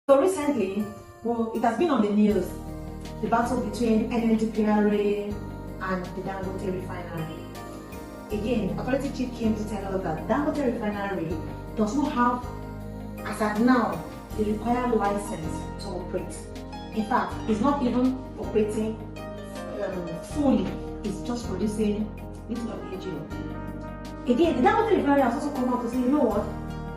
So recently, well, it has been on the news, the battle between NMDPRA and the Dangote Refinery. Again, authority chief came to tell us that Dangote Refinery does not have, as at now, the required license to operate. In fact, it's not even operating fully, it's just producing little of AGO. Again, the Dangote Refinery has also come out to say, you know what?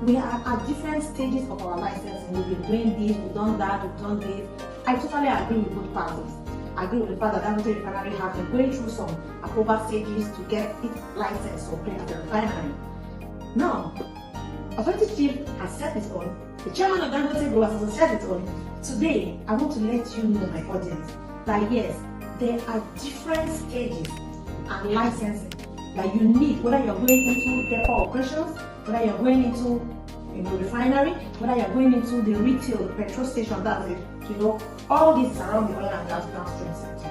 We are at different stages of our licensing. We've been doing this, we've done that, we've done this. I totally agree with both parties. I agree with the fact that Dangote Refinery has been going through some approval stages to get its license to operate as a refinery. Now, authority chief has set its own. The chairman of Dangote Group has set its own. Today, I want to let you know, my audience, that yes, there are different stages and licensing that you need, whether you're going into depot operations, whether you're going into refinery, whether you're going into the retail, the petrol station, that's it. All these around the oil and gas downstream sector.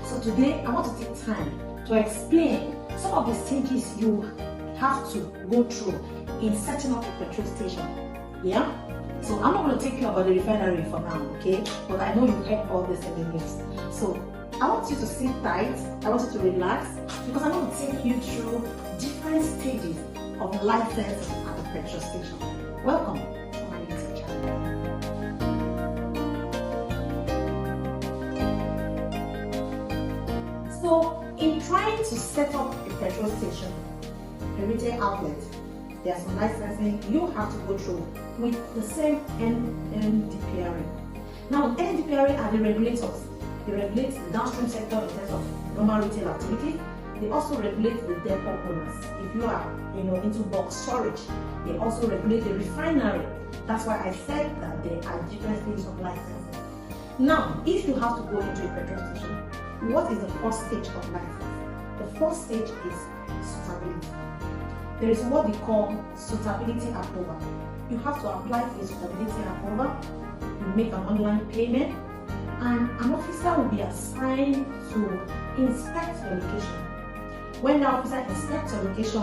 So today, I want to take time to explain some of the stages you have to go through in setting up a petrol station. Yeah? So I'm not going to take you about the refinery for now, okay? But I know you've heard all this in the news. So I want you to sit tight, I want you to relax, because I'm going to take you through different stages of license at the petrol station. Welcome to my YouTube channel. So, in trying to set up a petrol station, a retail outlet, there are some licensing you have to go through with the same NMDPRA. Now, NMDPRA are the regulators. They regulate the downstream sector in terms of normal retail activity. They also regulate the depot owners. If you are into bulk storage, they also regulate the refinery. That's why I said that there are different stages of licensing. Now, if you have to go into a petrol station, what is the first stage of license? The first stage is suitability. There is what we call suitability approval. You have to apply for a suitability approval, you make an online payment, and an officer will be assigned to inspect your location. When the officer inspects your location,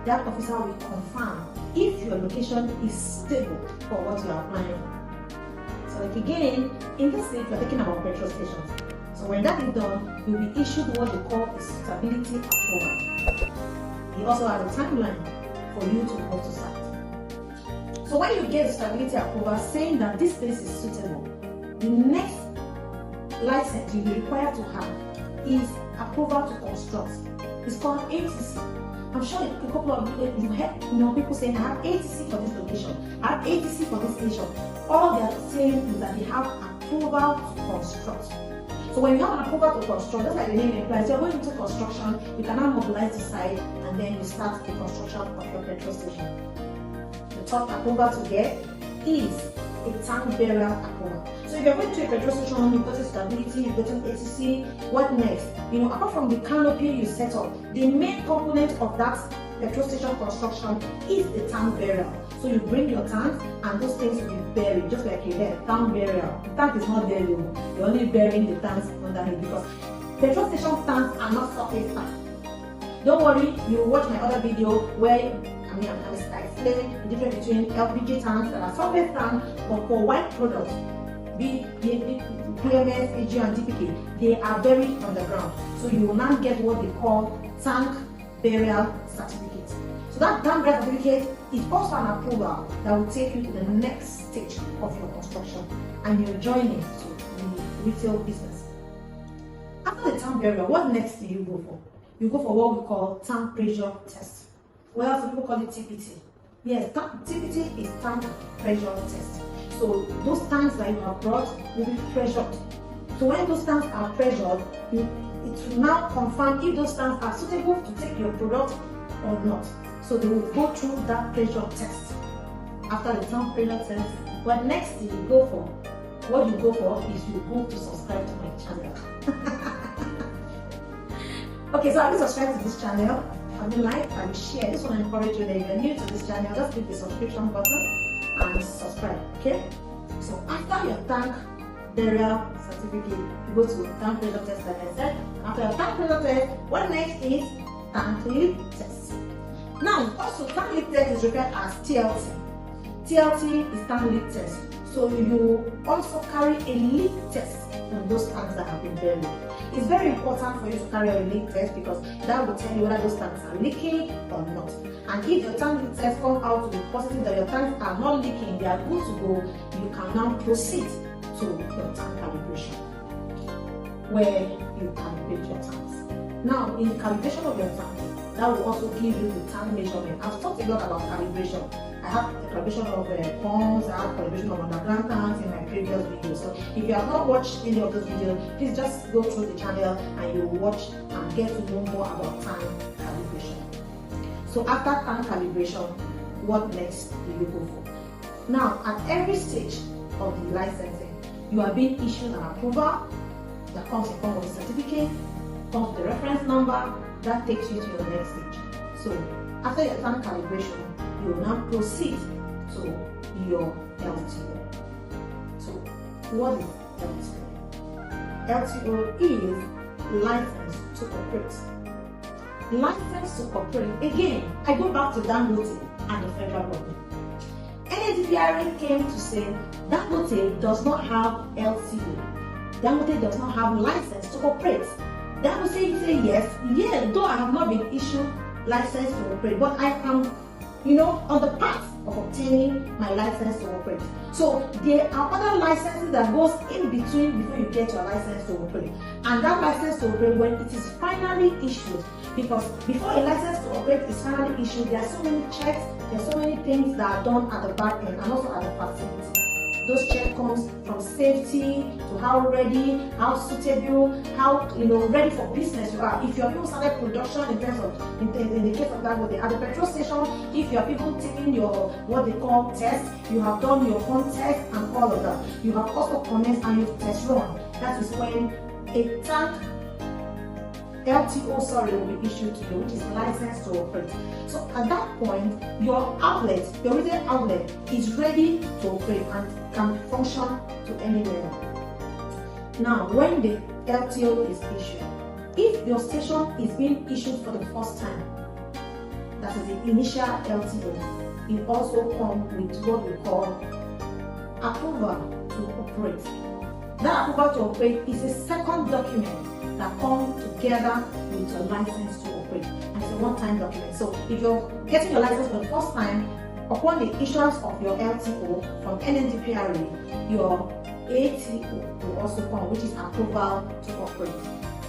that officer will confirm if your location is stable for what you are applying for. So again, in this stage, we're talking about petrol stations. So when that is done, you'll be issued what they call a suitability approval. He also has a timeline for you to go to site. So when you get suitability approval saying that this place is suitable, the next license you'll be required to have is approval to construct. It's called ATC. I'm sure a couple of you heard people saying, I have ATC for this location, I have ATC for this station. All they are saying is that they have approval to construct. So when you have an approval to construct, just like the name implies, you're going into construction, you can now mobilize the site and then you start the construction of your petrol station. The third approval to get is a tank burial approval. So if you're going to a petrol station, you've got a stability, you've got an ATC, what next? Apart from the canopy you set up, the main component of that petrol station construction is the tank burial. So you bring your tank and those things will be buried, just like you had tank burial. The tank is not there, you're only burying the tanks underneath because petrol station tanks are not surface tanks. Don't worry, you watch my other video where I explain the difference between LPG tanks that are surface tanks, but for white products, PMS, AG, and DPK, they are buried underground. So you will now get what they call tank burial certificate. So that tank burial certificate is also an approval that will take you to the next stage of your construction and you're joining to the retail business. After the tank burial, what next do you go for? You go for what we call tank pressure test. Well, some people call it TPT. Yes, TPT is tank pressure test. So those tanks that you have brought will be pressured. So when those tanks are pressured, it will now confirm if those tanks are suitable to take your product or not. So they will go through that pressure test. After the tank pressure test, what next do you go for? What you go for is you go to subscribe to my channel. Okay, so have you subscribed to this channel? Have you liked? Have you shared? This one encourage you that if you're new to this channel, just click the subscription button and subscribe, okay? So after your tank burial certificate, you go to tank pressure test like I said. After your tank pressure test, what next is tank leak test. Now, also tank leak test is referred as TLT. TLT is tank leak test. So you also carry a leak test on those tanks that have been buried. It's very important for you to carry a leak test because that will tell you whether those tanks are leaking or not. And if your tank leak test come out to be positive that your tanks are not leaking, they are good to go, you can now proceed to your tank calibration, where you calibrate your tanks. Now, in the calibration of your tanks, that will also give you the tank measurement. I've talked a lot about calibration. I have the calibration of pumps, I have calibration of underground tanks in my previous videos. So if you have not watched any of those videos, please just go through the channel and you will watch and get to know more about tank calibration. So after tank calibration, what next do you go for? Now, at every stage of the licensing, you are being issued an approval that comes in form of a certificate, comes with the reference number, that takes you to your next stage. So after your tank calibration, you will now proceed to your LTO. So what is LTO? LTO is license to operate. License to operate. Again, I go back to Dangote and the federal government. NMDPRA came to say Dangote does not have LTO. Dangote does not have license to operate. Dangote say yes, though I have not been issued license to operate, but I am, on the path of obtaining my license to operate. So there are other licenses that goes in between before you get your license to operate. And that license to operate, when it is finally issued, because before a license to operate is finally issued, there are so many checks, there are so many things that are done at the back end and also at the facility. Those checks comes from safety to how ready, how suitable, how ready for business you are. If you have even started production in terms of, in the case of Dangote, at the petrol station, if you have even taken your what they call test, you have done your own test and all of that. You have also commenced and you've test run. That is when a tank LTO will be issued to you, which is license to operate. So at that point, your outlet, your retail outlet, is ready to operate and can function to anywhere. Now, when the LTO is issued, if your station is being issued for the first time, that is the initial LTO, it also comes with what we call approval to operate. That approval to operate is a second document that comes together with your license to operate, and it's a one-time document. So if you're getting your license for the first time, upon the issuance of your LTO from NMDPRA, your ATO will also come, which is approval to operate.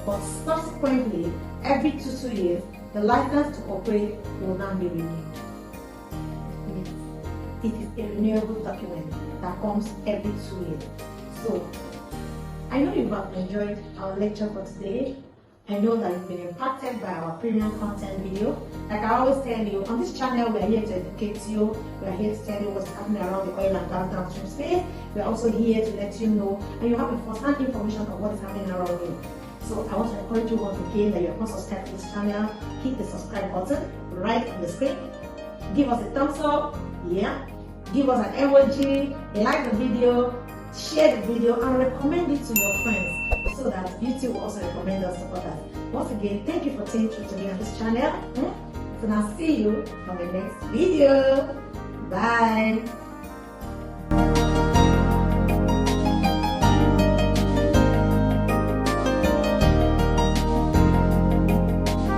But subsequently, every 2 years, the license to operate will now be renewed. It is a renewable document that comes every 2 years. So I know you have enjoyed our lecture for today. I know that you've been impacted by our premium content video. Like I always tell you, on this channel we are here to educate you, we are here to tell you what's happening around the oil and gas downstream space. We are also here to let you know, and you have first-hand information of what is happening around you. So I want to encourage you once again that you have not subscribed to this channel, hit the subscribe button right on the screen. Give us a thumbs up, give us an emoji, like the video, share the video and recommend it to your friends so that YouTube will also recommend us to others. Once again, thank you for staying true to me on this channel. So now see you on the next video. Bye.